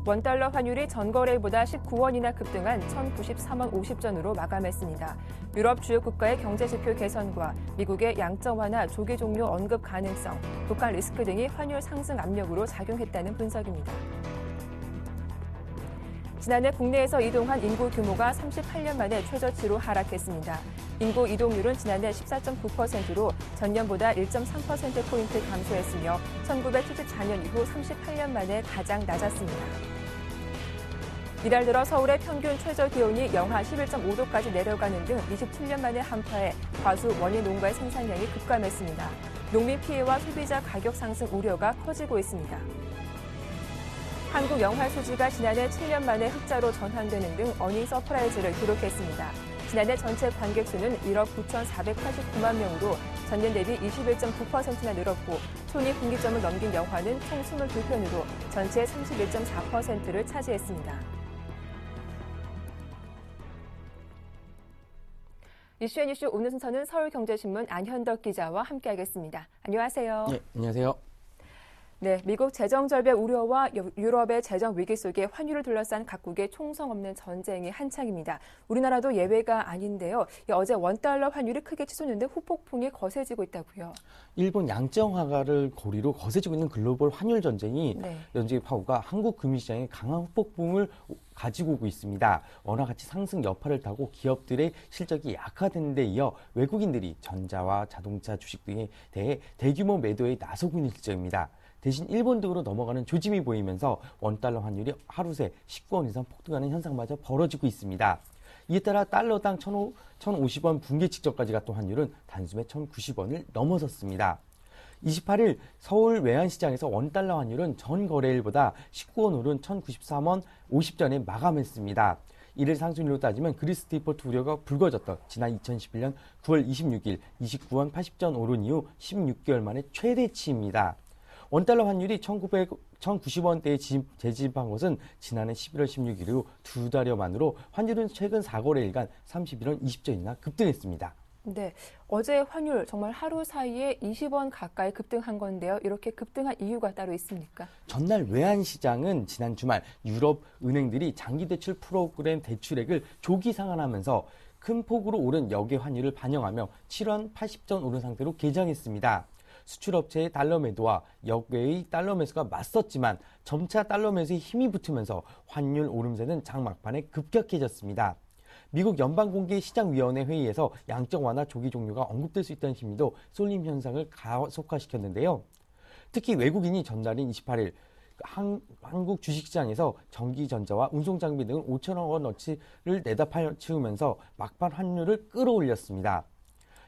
원달러 환율이 전거래보다 19원이나 급등한 1,093원 50전으로 마감했습니다. 유럽 주요 국가의 경제지표 개선과 미국의 양적 완화 조기 종료 언급 가능성, 북한 리스크 등이 환율 상승 압력으로 작용했다는 분석입니다. 지난해 국내에서 이동한 인구 규모가 38년 만에 최저치로 하락했습니다. 인구 이동률은 지난해 14.9%로 전년보다 1.3%포인트 감소했으며 1974년 이후 38년 만에 가장 낮았습니다. 이달 들어 서울의 평균 최저 기온이 영하 11.5도까지 내려가는 등 27년 만에 한파에 과수 원예 농가의 생산량이 급감했습니다. 농민 피해와 소비자 가격 상승 우려가 커지고 있습니다. 한국 영활 수지가 지난해 7년 만에 흑자로 전환되는 등 어닝 서프라이즈를 기록했습니다. 지난해 전체 관객 수는 1억 9,489만 명으로 전년 대비 21.9%나 늘었고 손익분기점을 넘긴 영화는 총 22편으로 전체의 31.4%를 차지했습니다. 이슈앤이슈 오늘 순서는 서울경제신문 안현덕 기자와 함께하겠습니다. 안녕하세요. 네, 안녕하세요. 네, 미국 재정 절벽 우려와 유럽의 재정 위기 속에 환율을 둘러싼 각국의 총성 없는 전쟁이 한창입니다. 우리나라도 예외가 아닌데요. 어제 원달러 환율이 크게 치솟는데 후폭풍이 거세지고 있다고요. 일본 양적 화가를 고리로 거세지고 있는 글로벌 환율 전쟁이 연준의 파워가 한국 금융시장에 강한 후폭풍을 가지고 오고 있습니다. 원화 가치 상승 여파를 타고 기업들의 실적이 약화되는 데 이어 외국인들이 전자와 자동차 주식 등에 대해 대규모 매도에 나서고 있는 실정입니다. 대신 일본 등으로 넘어가는 조짐이 보이면서 원달러 환율이 하루 새 19원 이상 폭등하는 현상마저 벌어지고 있습니다. 이에 따라 달러당 1,050원 붕괴 직전까지 갔던 환율은 단숨에 1,090원을 넘어섰습니다. 28일 서울 외환시장에서 원달러 환율은 전 거래일보다 19원 오른 1,093원 50전에 마감했습니다. 이를 상승률로 따지면 그리스 디폴트 우려가 불거졌던 지난 2011년 9월 26일 29원 80전 오른 이후 16개월 만에 최대치입니다. 원달러 환율이 1,090원대에 재집한 것은 지난해 11월 16일 이후 두 달여 만으로 환율은 최근 4거래일간 31원 20전이나 급등했습니다. 네, 어제 환율 정말 하루 사이에 20원 가까이 급등한 건데요. 이렇게 급등한 이유가 따로 있습니까? 전날 외환시장은 지난 주말 유럽 은행들이 장기대출 프로그램 대출액을 조기 상환하면서 큰 폭으로 오른 역의 환율을 반영하며 7원 80전 오른 상태로 개장했습니다. 수출업체의 달러 매도와 역외의 달러 매수가 맞섰지만 점차 달러 매수에 힘이 붙으면서 환율 오름세는 장 막판에 급격해졌습니다. 미국 연방공개시장위원회 회의에서 양적 완화 조기 종료가 언급될 수 있다는 심리도 쏠림 현상을 가속화시켰는데요. 특히 외국인이 전날인 28일 한국 주식시장에서 전기전자와 운송장비 등 5천억 원어치를 내다 팔치우면서 막판 환율을 끌어올렸습니다.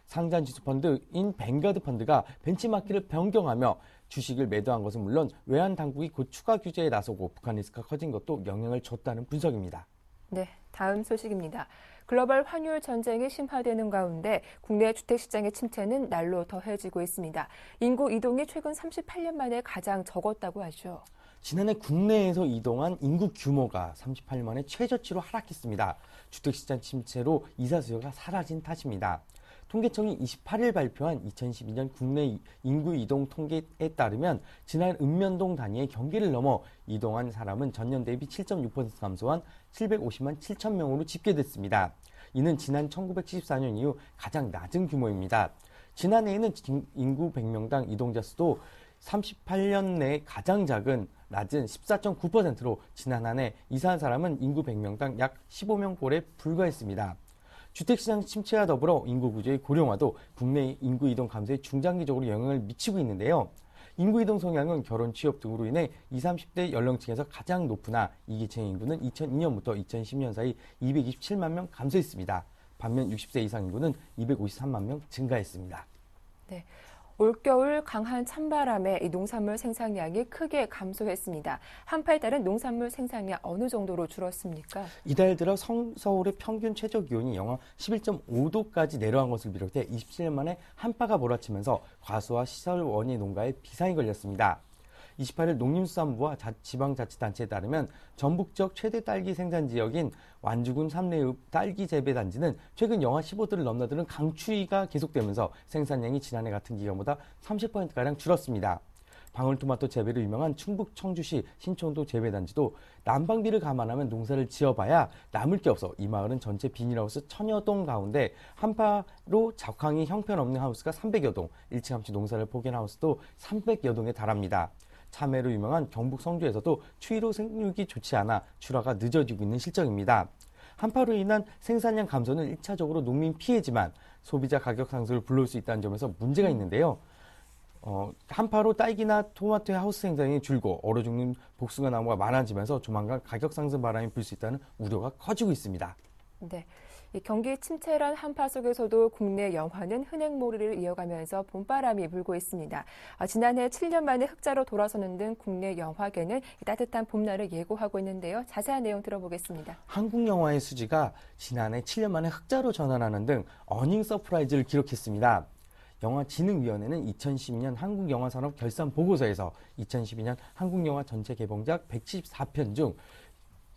상장지수 펀드인 뱅가드 펀드가 벤치마킹을 변경하며 주식을 매도한 것은 물론 외환 당국이 곧 추가 규제에 나서고 북한 리스크가 커진 것도 영향을 줬다는 분석입니다. 네, 다음 소식입니다. 글로벌 환율 전쟁이 심화되는 가운데 국내 주택시장의 침체는 날로 더해지고 있습니다. 인구 이동이 최근 38년 만에 가장 적었다고 하죠. 지난해 국내에서 이동한 인구 규모가 38년 만에 최저치로 하락했습니다. 주택시장 침체로 이사 수요가 사라진 탓입니다. 통계청이 28일 발표한 2012년 국내 인구 이동 통계에 따르면 지난 읍면동 단위의 경계를 넘어 이동한 사람은 전년 대비 7.6% 감소한 750만 7천 명으로 집계됐습니다. 이는 지난 1974년 이후 가장 낮은 규모입니다. 지난해에는 인구 100명당 이동자 수도 38년 내 가장 작은 낮은 14.9%로 지난 한 해 이사한 사람은 인구 100명당 약 15명 꼴에 불과했습니다. 주택시장 침체와 더불어 인구 구조의 고령화도 국내 인구 이동 감소에 중장기적으로 영향을 미치고 있는데요. 인구 이동 성향은 결혼, 취업 등으로 인해 20, 30대 연령층에서 가장 높으나 이 계층의 인구는 2002년부터 2010년 사이 227만 명 감소했습니다. 반면 60세 이상 인구는 253만 명 증가했습니다. 네. 올겨울 강한 찬바람에 이 농산물 생산량이 크게 감소했습니다. 한파에 따른 농산물 생산량 어느 정도로 줄었습니까? 이달 들어 서울의 평균 최저 기온이 영하 11.5도까지 내려간 것을 비롯해 27년 만에 한파가 몰아치면서 과수와 시설 원예 농가에 비상이 걸렸습니다. 28일 농림수산부와 지방자치단체에 따르면 전북 지역 최대 딸기 생산 지역인 완주군 삼례읍 딸기 재배 단지는 최근 영하 15도를 넘나드는 강추위가 계속되면서 생산량이 지난해 같은 기간보다 30%가량 줄었습니다. 방울토마토 재배로 유명한 충북 청주시 신촌도 재배 단지도 난방비를 감안하면 농사를 지어봐야 남을 게 없어 이 마을은 전체 비닐하우스 1000여 동 가운데 한파로 작황이 형편없는 하우스가 300여 동, 일찌감치 농사를 포기한 하우스도 300여 동에 달합니다. 참외로 유명한 경북 성주에서도 추위로 생육이 좋지 않아 출하가 늦어지고 있는 실정입니다. 한파로 인한 생산량 감소는 1차적으로 농민 피해지만 소비자 가격 상승을 불러올 수 있다는 점에서 문제가 있는데요. 한파로 딸기나 토마토의 하우스 생산이 줄고 얼어 죽는 복숭아 나무가 많아지면서 조만간 가격 상승 바람이 불 수 있다는 우려가 커지고 있습니다. 네. 이 경기 침체란 한파 속에서도 국내 영화는 흔행몰이를 이어가면서 봄바람이 불고 있습니다. 지난해 7년 만에 흑자로 돌아서는 등 국내 영화계는 따뜻한 봄날을 예고하고 있는데요. 자세한 내용 들어보겠습니다. 한국 영화의 수지가 지난해 7년 만에 흑자로 전환하는 등 어닝 서프라이즈를 기록했습니다. 영화진흥위원회는 2012년 한국영화산업 결산 보고서에서 2012년 한국영화 전체 개봉작 114편 중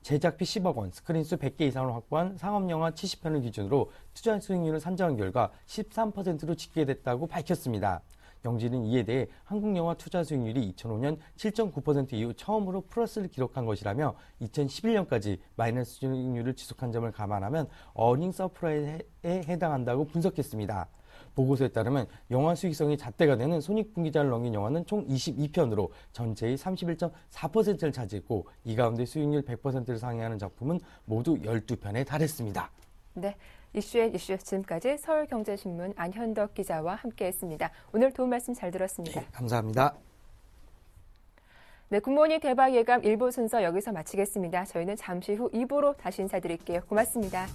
제작비 10억 원, 스크린수 100개 이상을 확보한 상업영화 70편을 기준으로 투자 수익률을 산정한 결과 13%로 집계됐다고 밝혔습니다. 영지는 이에 대해 한국영화 투자 수익률이 2005년 7.9% 이후 처음으로 플러스를 기록한 것이라며 2011년까지 마이너스 수익률을 지속한 점을 감안하면 어닝 서프라이즈에 해당한다고 분석했습니다. 보고서에 따르면 영화 수익성이 잣대가 되는 손익분기점을 넘긴 영화는 총 22편으로 전체의 31.4%를 차지했고 이 가운데 수익률 100%를 상회하는 작품은 모두 12편에 달했습니다. 네, 이슈의 이슈 지금까지 서울경제신문 안현덕 기자와 함께했습니다. 오늘 도움 말씀 잘 들었습니다. 네, 감사합니다. 네, 굿모닝 대박 예감 1부 순서 여기서 마치겠습니다. 저희는 잠시 후 2부로 다시 인사드릴게요. 고맙습니다.